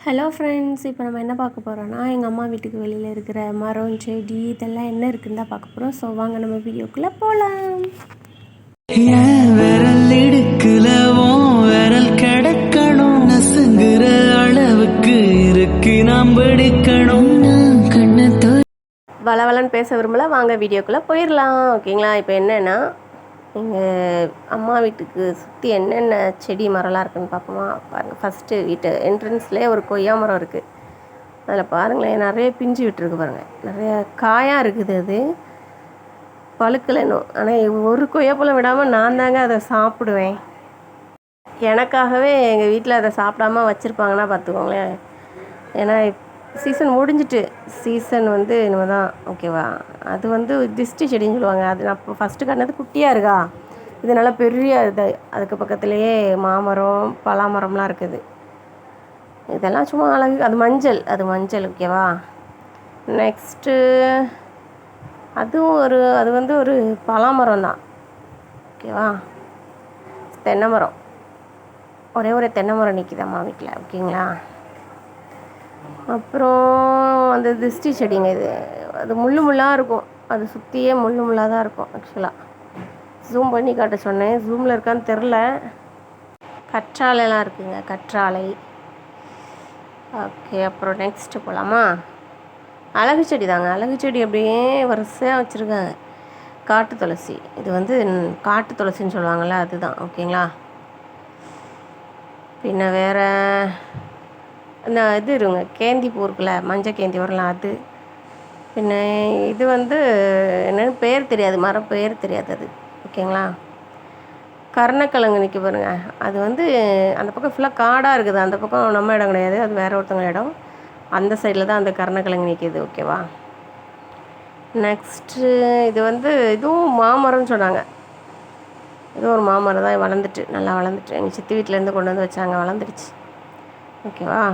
Hello friends, இப்போ நம்ம என்ன பார்க்க போகிறோன்னா எங்கள் அம்மா வீட்டுக்கு வெளியில் இருக்கிற மரம், செடி இதெல்லாம் என்ன இருக்குன்னு தான் பார்க்க போகிறோம். ஸோ வாங்க நம்ம வீடியோக்குள்ளே போகலாம். விரல் இடுக்குல விரல் கிடக்கணும், நசுங்குற அளவுக்கு இருக்கு நாம் படிக்கணும். கண்ணத்தோ வளவலன்னு பேச விரும்பல, வாங்க வீடியோக்குள்ளே போயிடலாம். ஓகேங்களா? இப்போ என்னென்னா எங்கள் அம்மா வீட்டுக்கு சுற்றி என்னென்ன செடி மரம்லாம் இருக்குதுன்னு பார்ப்போமா? பாருங்கள். ஃபஸ்ட்டு வீட்டு என்ட்ரன்ஸ்லேயே ஒரு கொய்யா மரம் இருக்குது. அதில் பாருங்களேன், நிறைய பிஞ்சு விட்டுருக்கு பாருங்கள். நிறைய காயாக இருக்குது. அது பழுக்கலைன்னு. ஆனால் ஒரு கொய்யாப்பழம் விடாமல் நான் தாங்க அதை சாப்பிடுவேன். எனக்காகவே எங்கள் வீட்டில் அதை சாப்பிடாம வச்சுருப்பாங்கன்னா பார்த்துக்கோங்களேன். ஏன்னா சீசன் முடிஞ்சிட்டு, சீசன் இனிமேல் தான். ஓகேவா? அது திஷ்டி செடின்னு சொல்லுவாங்க. அது நான் இப்போ ஃபஸ்ட்டு கட்டினது குட்டியாக இருக்கா, இது நல்லா பெரிய இது. அதுக்கு பக்கத்துலேயே மாமரம், பலாமரம்லாம் இருக்குது. இதெல்லாம் சும்மா அழகு. அது மஞ்சள். ஓகேவா? நெக்ஸ்ட்டு அதுவும் அது ஒரு பலாமரம் தான். ஓகேவா? தென்னை மரம், ஒரே தென்னை மரம் நிற்கிது அம்மா வீட்டில். ஓகேங்களா? அப்புறம் அந்த திஷ்டி செடிங்க. அது முள்ளாக இருக்கும். அது சுற்றியே முள்ளாக தான் இருக்கும். ஆக்சுவலாக ஜூம் பண்ணி காட்ட சொன்னேன், ஜூமில் இருக்கான்னு தெரில. கற்றாழைலாம் இருக்குதுங்க, கற்றாழை. ஓகே, அப்புறம் நெக்ஸ்ட்டு போகலாமா? அழகு செடி தாங்க. அழகு செடி அப்படியே வரிசையாக வச்சுருக்காங்க. காட்டு துளசி. இது காட்டு துளசின்னு சொல்லுவாங்கள்ல, அதுதான். ஓகேங்களா? பின்ன வேறு இந்த இருங்க, கேந்தி பூ இருக்குல்ல, மஞ்சள் கேந்தி வரலாம். அது பின்ன இது என்னென்னு பேர் தெரியாது, மரம் பேர் தெரியாது அது. ஓகேங்களா? கருணக்கிழங்கு நிற்க பாருங்க. அது அந்த பக்கம் ஃபுல்லாக காடாக இருக்குது. அந்த பக்கம் நம்ம இடம் கிடையாது, அது வேறு ஒருத்தவங்க இடம். அந்த சைடில் தான் அந்த கருணக்கிழங்கு நிற்கிது. ஓகேவா? நெக்ஸ்ட்டு இதுவும் மாமரம்னு சொன்னாங்க. இதுவும் ஒரு மாமரம் தான். நல்லா வளர்ந்துட்டு எங்கள் சித்தி வீட்டிலேருந்து கொண்டு வந்து வச்சாங்க, வளர்ந்துடுச்சு. ஓகேவா?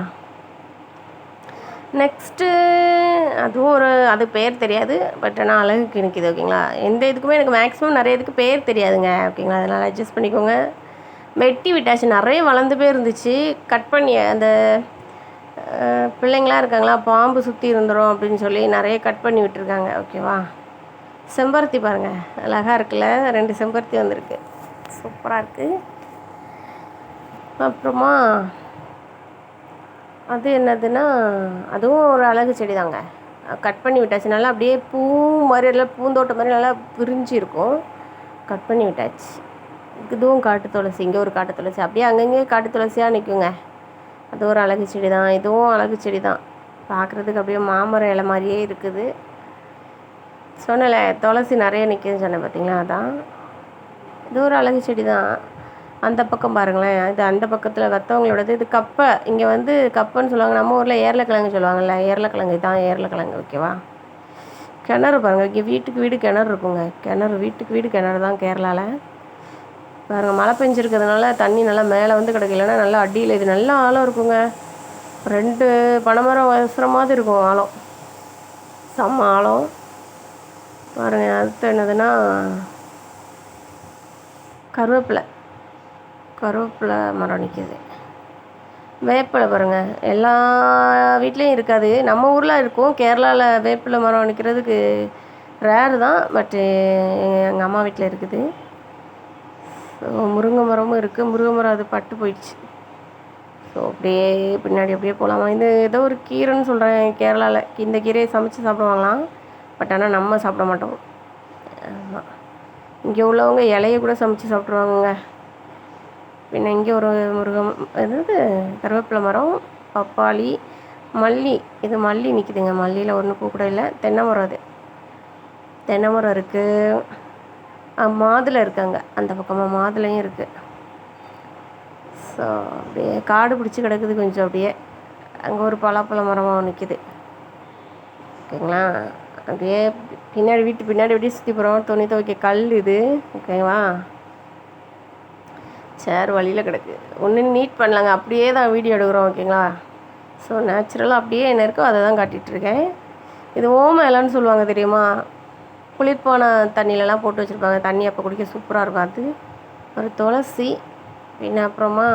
நெக்ஸ்ட்டு அதுவும் அது பேர் தெரியாது, பட் ஆனால் அழகுக்கு நிற்கிது. ஓகேங்களா? எந்த இதுக்குமே எனக்கு மேக்ஸிமம் நிறைய இதுக்கு பேர் தெரியாதுங்க. ஓகேங்களா? அதனால் அட்ஜஸ்ட் பண்ணிக்கோங்க. வெட்டி விட்டாச்சு, நிறைய வளர்ந்து போயிருந்துச்சு. கட் பண்ணி அந்த பிள்ளைங்களாம் இருக்காங்களா, பாம்பு சுற்றி இருந்துடும் அப்படின்னு சொல்லி நிறைய கட் பண்ணி விட்டுருக்காங்க. ஓகேவா? செம்பருத்தி பாருங்கள், அழகாக இருக்குல்ல. 2 செம்பருத்தி வந்திருக்கு, சூப்பராக இருக்குது. அப்புறமா அது என்னதுன்னா, அதுவும் ஒரு அழகு செடி தாங்க. கட் பண்ணி விட்டாச்சு. நல்லா அப்படியே பூ மாதிரி, எல்லாம் பூந்தோட்டம் மாதிரி நல்லா விரிஞ்சு இருக்கும். கட் பண்ணி விட்டாச்சு. இதுவும் காட்டு துளசி. இங்கே ஒரு காட்டு துளசி, அப்படியே அங்கங்கே காட்டு துளசியாக நிற்குங்க. அது ஒரு அழகு செடி தான். இதுவும் அழகு செடி தான். பார்க்குறதுக்கு அப்படியே மாமரம் இலை மாதிரியே இருக்குது. சொன்னல துளசி நிறைய நிற்கிதுன்னு சொன்னேன், பார்த்தீங்களா? அதான். இது ஒரு அழகு செடி தான். அந்த பக்கம் பாருங்களேன், இது அந்த பக்கத்தில் வத்தவங்களோடது. இது கப்பை. இங்கே கப்பைன்னு சொல்லுவாங்க. நம்ம ஊரில் ஏர்லக்கிழங்கு சொல்லுவாங்கள்ல, ஏர்லக்கிழங்கு தான். ஏர்லக்கிழங்கு. ஓகேவா? கிணறு பாருங்கள். இங்கே வீட்டுக்கு வீடு கிணறு இருக்குங்க. வீட்டுக்கு வீடு கிணறு தான் கேரளாவில். பாருங்கள், மழை பெஞ்சிருக்கிறதுனால தண்ணி நல்லா மேலே கிடக்கு. இல்லைன்னா நல்லா அடியில். இது நல்லா ஆழம் இருக்குங்க. 2 பனைமரம் வசுற மாதிரி இருக்கும் ஆழம். செம்ம ஆழம் பாருங்கள். அடுத்து என்னதுன்னா, கருவேப்பிலை மரம் நிற்கிது. வேப்பிலை பாருங்கள், எல்லா வீட்லேயும் இருக்காது. நம்ம ஊரில் இருக்கும். கேரளாவில் வேப்பிலை மரம் நிற்கிறதுக்கு ரேரு தான். பட்டு எங்கள் அம்மா வீட்டில் இருக்குது. ஸோ முருங்கை மரமும் இருக்குது. முருங்கை மரம் அது பட்டு போயிடுச்சு. ஸோ அப்படியே பின்னாடி அப்படியே போகலாமா? இது ஏதோ ஒரு கீரைன்னு சொல்கிறேன் கேரளாவில். இந்த கீரையை சமைச்சு சாப்பிடுவாங்களாம், பட் ஆனால் நம்ம சாப்பிட மாட்டோம். ஆமாம், இங்கே உள்ளவங்க இலையை கூட சமைச்சு சாப்பிட்ருவாங்கங்க. பின்ன இங்கே ஒரு கருவேப்பிலை மரம், பப்பாளி, மல்லி. இது மல்லி நிற்கிதுங்க. மல்லியில் ஒன்றும் பூ கூட இல்லை. தென்னை மரம். அது தென்னை மரம் இருக்குது. மாதுளை இருக்காங்க அந்த பக்கமாக, மாதுளையும் இருக்குது. ஸோ அப்படியே காடு பிடிச்சி கிடக்குது கொஞ்சம். அப்படியே அங்கே ஒரு பலாப்பழ மரமாக நிற்கிது. ஓகேங்களா? அப்படியே வீட்டு பின்னாடி அப்படியே சுற்றி போகிறோம். துணி துவைக்க கல் இது. ஓகேவா? சேர் வழியில் கிடக்கு. ஒன்று நீட் பண்ணலாங்க, அப்படியே தான் வீடியோ எடுக்கிறோம். ஓகேங்களா? ஸோ நேச்சுரலாக அப்படியே என்ன இருக்கோ அதை தான் காட்டிகிட்ருக்கேன். இது ஓம இலைன்னு சொல்லுவாங்க, தெரியுமா? குளிர்பான தண்ணியிலலாம் போட்டு வச்சுருப்பாங்க. தண்ணி அப்போ குடிக்க சூப்பராக இருக்கும். அது ஒரு துளசி. பின்ன அப்புறமா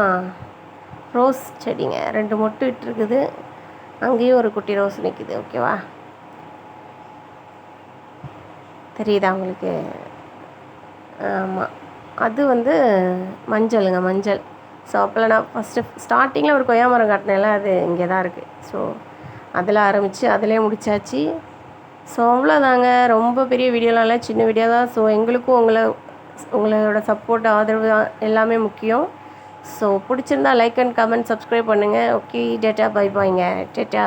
ரோஸ் செடிங்க 2 மொட்டு விட்டுருக்குது. அங்கேயும் ஒரு குட்டி ரோஸ் நிற்குது. ஓகேவா, தெரியுதா உங்களுக்கு? ஆமாம், அது வந்து மஞ்சளுங்க, மஞ்சள். ஸோ அப்போல்லாம் நான் ஃபஸ்ட்டு ஸ்டார்டிங்கில் ஒரு கொய்யா மரம் காட்டினேன்ல, அது இங்கே தான் இருக்குது. ஸோ அதில் ஆரம்பித்து அதிலே முடித்தாச்சு. ஸோ அவ்வளோதாங்க, ரொம்ப பெரிய வீடியோலாம் இல்லை, சின்ன வீடியோ தான். ஸோ எங்களுக்கும் உங்களோட சப்போர்ட், ஆதரவு எல்லாமே முக்கியம். ஸோ பிடிச்சிருந்தா லைக் அண்ட் கமெண்ட், சப்ஸ்கிரைப் பண்ணுங்கள். ஓகே, டேட்டா, பை பாய்ங்க, டேட்டா.